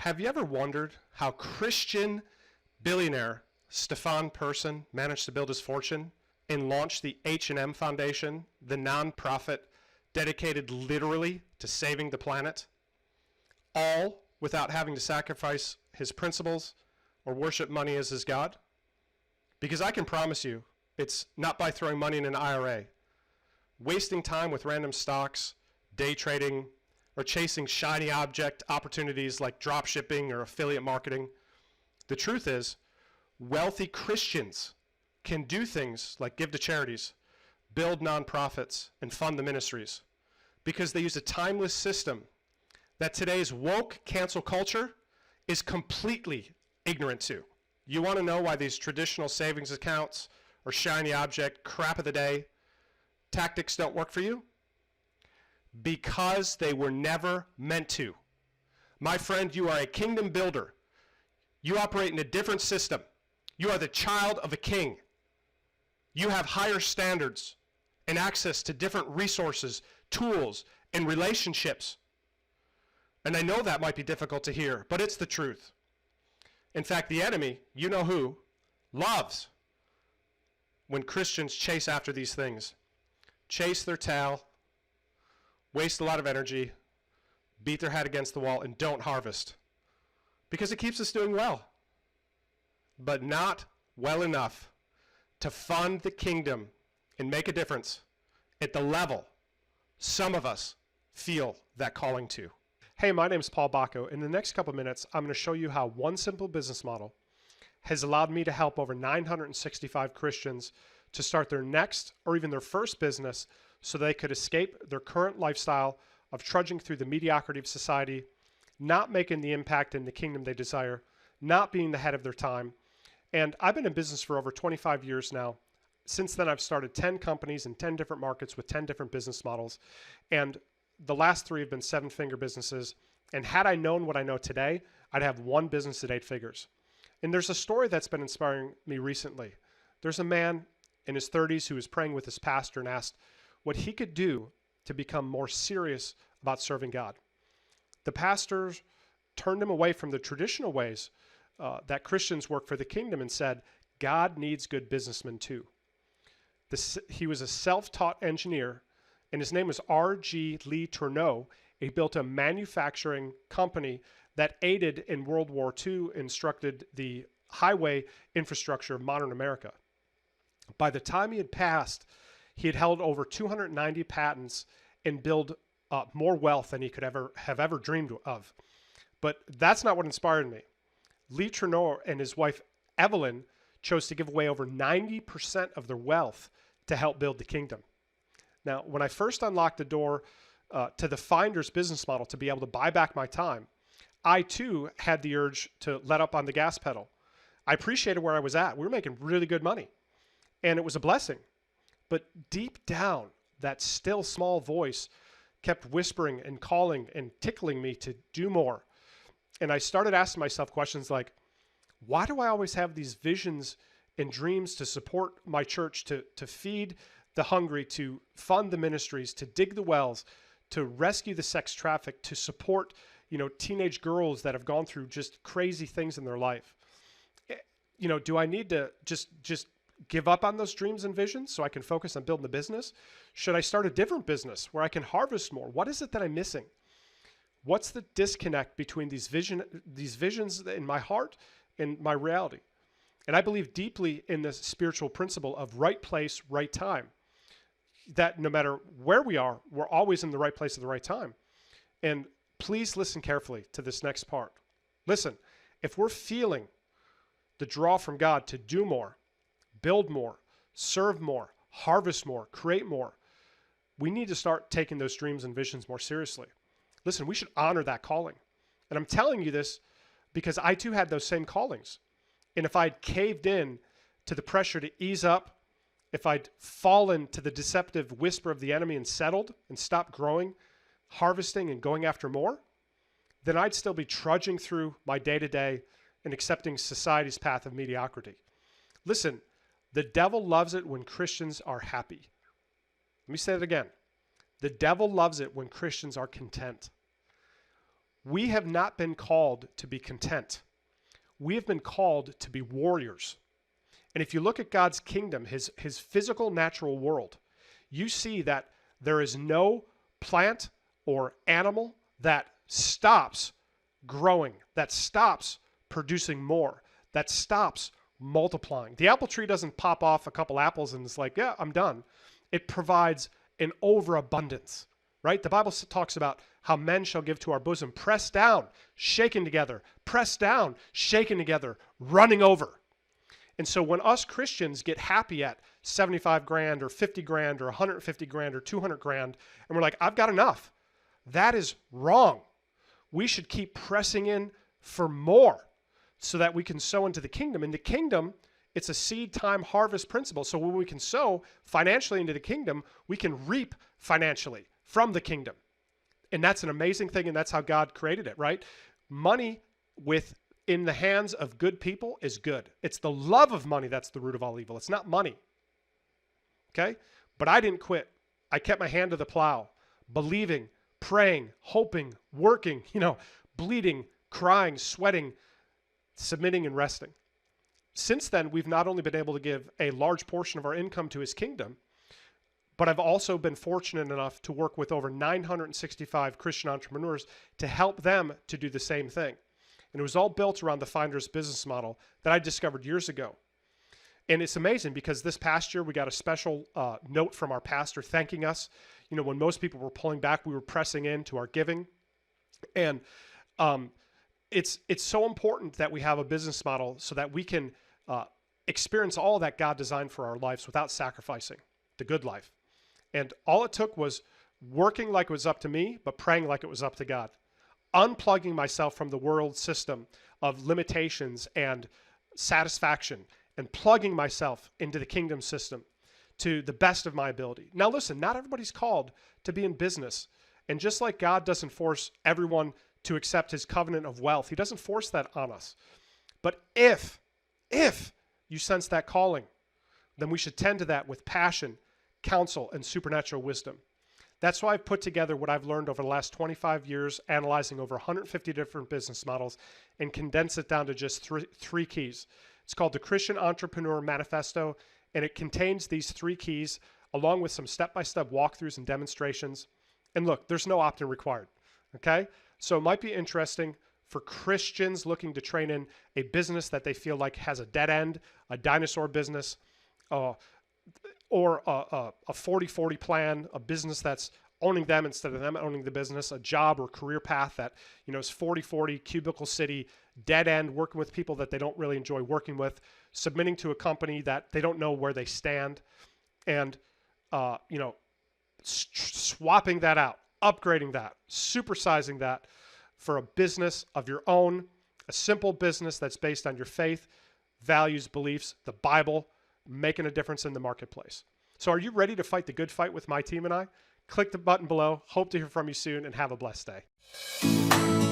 Have you ever wondered how Christian billionaire Stefan Persson managed to build his fortune and launch the H&M Foundation, the nonprofit dedicated literally to saving the planet, all without having to sacrifice his principles or worship money as his God? Because I can promise you, it's not by throwing money in an IRA, wasting time with random stocks, day trading, or chasing shiny object opportunities like drop shipping or affiliate marketing. The truth is, wealthy Christians can do things like give to charities, build nonprofits, and fund the ministries because they use a timeless system that today's woke cancel culture is completely ignorant to. You want to know why these traditional savings accounts or shiny object crap of the day tactics don't work for you? Because they were never meant to. My friend, you are a kingdom builder. You operate in a different system. You are the child of a king. You have higher standards and access to different resources, tools, and relationships. And I know that might be difficult to hear, but it's the truth. In fact, the enemy, you know who, loves when Christians chase after these things. Chase their tail, waste a lot of energy, beat their head against the wall, and don't harvest. Because it keeps us doing well, but not well enough to fund the kingdom and make a difference at the level some of us feel that calling to. Hey, my name is Paul Bacco. In the next couple minutes, I'm going to show you how one simple business model has allowed me to help over 965 Christians to start their next or even their first business so they could escape their current lifestyle of trudging through the mediocrity of society, not making the impact in the kingdom they desire, not being the head of their time. And I've been in business for over 25 years now. Since then, I've started 10 companies in 10 different markets with 10 different business models. And the last 3 have been 7-figure businesses. And had I known what I know today, I'd have one business at 8 figures. And there's a story that's been inspiring me recently. There's a man in his 30s who was praying with his pastor and asked what he could do to become more serious about serving God. The pastor turned him away from the traditional ways that Christians work for the kingdom and said, God needs good businessmen too. He was a self-taught engineer, and his name was R.G. Lee Tourneau. He built a manufacturing company that aided in World War II, instructed the highway infrastructure of modern America. By the time he had passed, he had held over 290 patents and built more wealth than he could have ever dreamed of. But that's not what inspired me. Lee Tourneau and his wife Evelyn chose to give away over 90% of their wealth to help build the kingdom. Now, when I first unlocked the door to the finder's business model to be able to buy back my time, I too had the urge to let up on the gas pedal. I appreciated where I was at. We were making really good money, and it was a blessing. But deep down, that still small voice kept whispering and calling and tickling me to do more. And I started asking myself questions like, why do I always have these visions and dreams to support my church, to feed the hungry, to fund the ministries, to dig the wells, to rescue the sex trafficked, to support, teenage girls that have gone through just crazy things in their life? Do I need to just give up on those dreams and visions so I can focus on building the business? Should I start a different business where I can harvest more? What is it that I'm missing? What's the disconnect between these visions in my heart and my reality? And I believe deeply in this spiritual principle of right place, right time. That no matter where we are, we're always in the right place at the right time. And please listen carefully to this next part. Listen, if we're feeling the draw from God to do more, build more, serve more, harvest more, create more, we need to start taking those dreams and visions more seriously. Listen, we should honor that calling. And I'm telling you this because I too had those same callings. And if I'd caved in to the pressure to ease up, if I'd fallen to the deceptive whisper of the enemy and settled and stopped growing, harvesting and going after more, then I'd still be trudging through my day-to-day and accepting society's path of mediocrity. Listen, the devil loves it when Christians are happy. Let me say that again. The devil loves it when Christians are content. We have not been called to be content. We have been called to be warriors. And if you look at God's kingdom, his physical natural world, you see that there is no plant or animal that stops growing, that stops producing more, that stops multiplying. The apple tree doesn't pop off a couple apples and it's like, yeah, I'm done. It provides an overabundance, right? The Bible talks about how men shall give to our bosom, pressed down, shaken together, pressed down, shaken together, running over. And so when us Christians get happy at 75 grand or 50 grand or 150 grand or 200 grand, and we're like, I've got enough, that is wrong. We should keep pressing in for more so that we can sow into the kingdom. In the kingdom, it's a seed time harvest principle. So when we can sow financially into the kingdom, we can reap financially from the kingdom. And that's an amazing thing, and that's how God created it, right? Money in the hands of good people is good. It's the love of money that's the root of all evil. It's not money. Okay? But I didn't quit. I kept my hand to the plow, believing, praying, hoping, working, bleeding, crying, sweating, submitting, and resting. Since then, we've not only been able to give a large portion of our income to his kingdom, but I've also been fortunate enough to work with over 965 Christian entrepreneurs to help them to do the same thing. And it was all built around the Finder's business model that I discovered years ago. And it's amazing because this past year, we got a special note from our pastor thanking us. When most people were pulling back, we were pressing into our giving. And it's so important that we have a business model so that we can experience all that God designed for our lives without sacrificing the good life. And all it took was working like it was up to me, but praying like it was up to God. Unplugging myself from the world system of limitations and satisfaction and plugging myself into the kingdom system to the best of my ability. Now listen, not everybody's called to be in business. And just like God doesn't force everyone to accept his covenant of wealth, he doesn't force that on us. But if you sense that calling, then we should tend to that with passion, counsel, and supernatural wisdom. That's why I've put together what I've learned over the last 25 years, analyzing over 150 different business models, and condense it down to just three keys. It's called the Christian Entrepreneur Manifesto, and it contains these 3 keys along with some step-by-step walkthroughs and demonstrations. And look, there's no opt-in required, okay? So it might be interesting for Christians looking to train in a business that they feel like has a dead end, a dinosaur business, or a 40-40 plan, a business that's owning them instead of them owning the business, a job or career path that is 40-40, cubicle city, dead end, working with people that they don't really enjoy working with, submitting to a company that they don't know where they stand, and swapping that out, upgrading that, supersizing that for a business of your own, a simple business that's based on your faith, values, beliefs, the Bible, making a difference in the marketplace. So are you ready to fight the good fight with my team and I? Click the button below. Hope to hear from you soon, and have a blessed day.